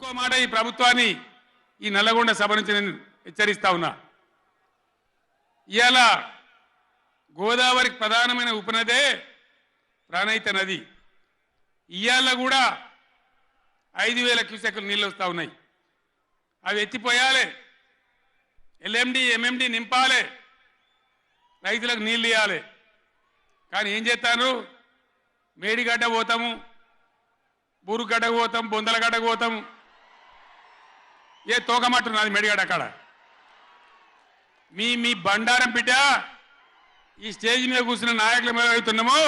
ఇంకో మాట ఈ ప్రభుత్వాన్ని ఈ నల్లగొండ సభ నుంచి నేను హెచ్చరిస్తా ఉన్నా. ఇవాళ గోదావరికి ప్రధానమైన ఉపనదే ప్రాణహిత నది. ఇవాళ కూడా 5,000 క్యూసెక్లు నీళ్ళు వస్తూ ఉన్నాయి. అవి ఎత్తిపోయాలి, ఎల్ఎండి ఎంఎండి నింపాలి, రైతులకు నీళ్ళు ఇవ్వాలి. కానీ ఏం చేస్తాను, మేడిగడ్డ పోతాము, బూరుగడ్డకు పోతాం, బొందలగడ్డకు పోతాము. ఏ తోకమట్టున్నది మేడిగడ్డ అక్కడ. మీ బండారం బిడ్డ ఈ స్టేజ్ మీద కూర్చున్న నాయకులు మేము అవుతున్నామో,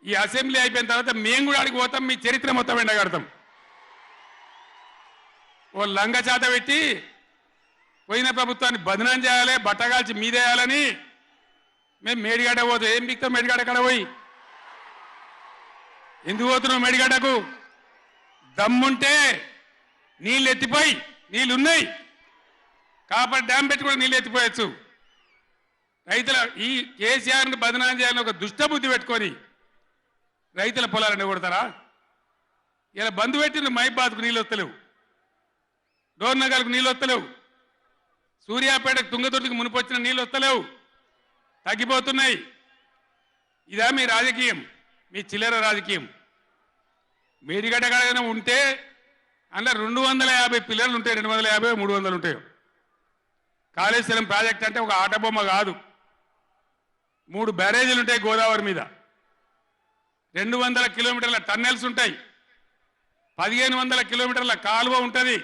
ఈ అసెంబ్లీ అయిపోయిన తర్వాత మేము కూడా అడిగి పోతాం, మీ చరిత్ర మొత్తం ఎండగడతాం. ఓ లంగ చేత పెట్టి పోయిన ప్రభుత్వాన్ని బదనాం చేయాలి, బట్టగాల్చి మీదేయాలని మేము మేడిగడ్డ పోతాం. ఏం బిక్తాం మేడిగడ్డ కాడ పోయి? ఎందుకు పోతున్నావు మేడిగడ్డకు? దమ్ముంటే నీళ్ళు ఎత్తిపోయి, నీళ్ళు ఉన్నాయి కాబట్టి డ్యామ్ పెట్టి కూడా నీళ్ళు ఎత్తిపోయచ్చు. రైతుల ఈ కేసీఆర్ని బదనాం చేయాలని ఒక దుష్టబుద్ధి పెట్టుకొని రైతుల పొలాలను కొడతారా? ఇలా బంధు పెట్టిన మైబాద్కు నీళ్ళు వస్తలేవు, డోర్నగర్కు నీళ్ళు వస్తలేవు, సూర్యాపేటకు తుంగతుర్తికి మునిపొచ్చిన నీళ్ళు వస్తలేవు, తగ్గిపోతున్నాయి. ఇదా మీ రాజకీయం, మీ చిల్లర రాజకీయం? మేడిగడ్డ కాడైనా ఉంటే అందులో 250 పిల్లలు ఉంటాయి, 250 300 ఉంటాయి. కాళేశ్వరం ప్రాజెక్ట్ అంటే ఒక ఆట బొమ్మ కాదు. 3 బ్యారేజీలు ఉంటాయి గోదావరి మీద, 200 కిలోమీటర్ల టన్నెల్స్ ఉంటాయి, 1500 కిలోమీటర్ల కాలువ ఉంటుంది,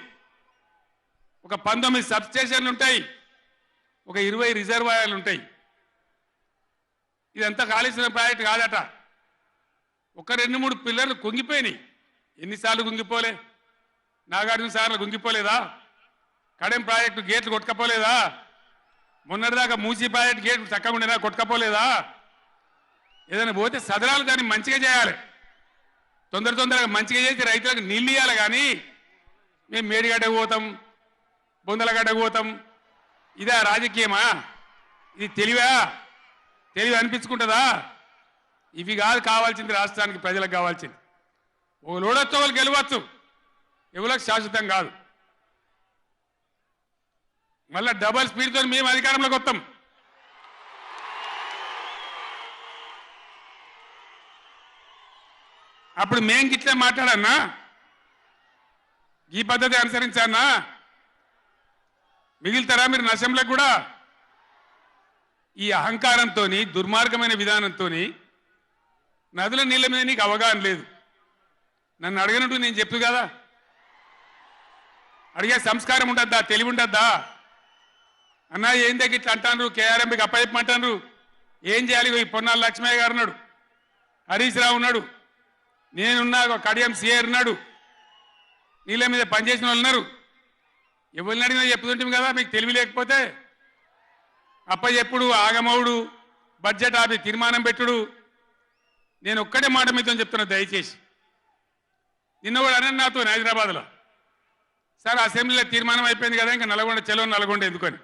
ఒక 19 సబ్స్టేషన్లు ఉంటాయి, ఒక 20 రిజర్వాయర్లు ఉంటాయి. ఇదంతా కాళేశ్వరం ప్రాజెక్ట్ కాదట. ఒక 2-3 పిల్లర్లు కుంగిపోయినాయి. ఎన్నిసార్లు కుంగిపోలే? నాగార్జున సార్లు కుంగిపోలేదా? కడెం ప్రాజెక్టు గేట్లు కొట్టుకపోలేదా? మొన్నటిదాకా మూసీ ప్రాజెక్టు గేట్లు చక్కగా ఉండేదా? కొట్టుకపోలేదా? ఏదైనా పోతే సదరాలు దాన్ని మంచిగా చేయాలి, తొందరగా మంచిగా చేసి రైతులకు నీళ్ళు ఇవ్వాలి. కానీ మేము మేడిగడ్డకు పోతాం, బొందలగడ్డకు పోతాం, ఇదా రాజకీయమా? ఇది తెలివా? తెలివి అనిపించుకుంటుందా? ఇవి కాదు కావాల్సింది, రాష్ట్రానికి ప్రజలకు కావాల్సింది. ఓ లోడొచ్చు, వాళ్ళు గెలవచ్చు, ఎవరికి శాశ్వతం కాదు. మళ్ళా డబల్ స్పీడ్తో మేము అధికారంలోకి వస్తాం. అప్పుడు మేం గిట్లే మాట్లాడన్నా, ఈ పద్ధతి అనుసరించానా? మిగిలితారా మీరు నశంలకు కూడా? ఈ అహంకారంతో, దుర్మార్గమైన విధానంతో నదుల నీళ్ళ మీద నీకు అవగాహన లేదు. నన్ను అడగనట్టు నేను చెప్పు కదా, అడిగే సంస్కారం ఉంటుందా? తెలివి ఉంటుందా? అన్నా ఏందే ఇట్లా అంటాను, కేఆర్ఎంపీకి అప్పచెప్పమంటాను, ఏం చేయాలి? ఈ పొన్నాల లక్ష్మయ్య గారు ఉన్నాడు, హరీష్ రావు ఉన్నాడు, నేనున్నా, కడియం సిఆర్ ఉన్నాడు, నీళ్ళ మీద పనిచేసిన వాళ్ళు ఉన్నారు. ఎవరిని అడిగినా చెప్పుతుంటాం కదా. మీకు తెలివి లేకపోతే అప్పచెప్పుడు, ఆగమవుడు, బడ్జెట్ ఆపి తీర్మానం పెట్టుడు. నేను ఒక్కటే మాట మీతో చెప్తున్నా, దయచేసి. నిన్న కూడా అన్న నాతో హైదరాబాద్లో, సార్ అసెంబ్లీలో తీర్మానం అయిపోయింది కదా, ఇంకా నల్గొండ చెలో నల్గొండ ఎందుకని.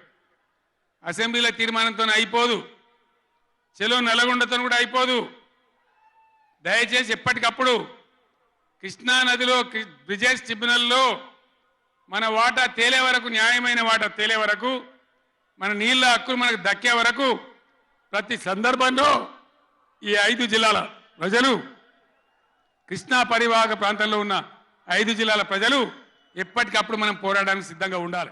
అసెంబ్లీలో తీర్మానంతో అయిపోదు, చెలో నల్గొండతో కూడా అయిపోదు. దయచేసి ఎప్పటికప్పుడు కృష్ణా నదిలో బ్రిజేష్ ట్రిబ్యునల్లో మన వాటా తేలే వరకు, న్యాయమైన వాటా తేలే వరకు, మన నీళ్ళ హక్కులు మనకు దక్కే వరకు ప్రతి సందర్భంలో ఈ 5 జిల్లాల ప్రజలు, కృష్ణా పరివాహక ప్రాంతంలో ఉన్న 5 జిల్లాల ప్రజలు ఎప్పటికప్పుడు మనం పోరాడడానికి సిద్ధంగా ఉండాలి.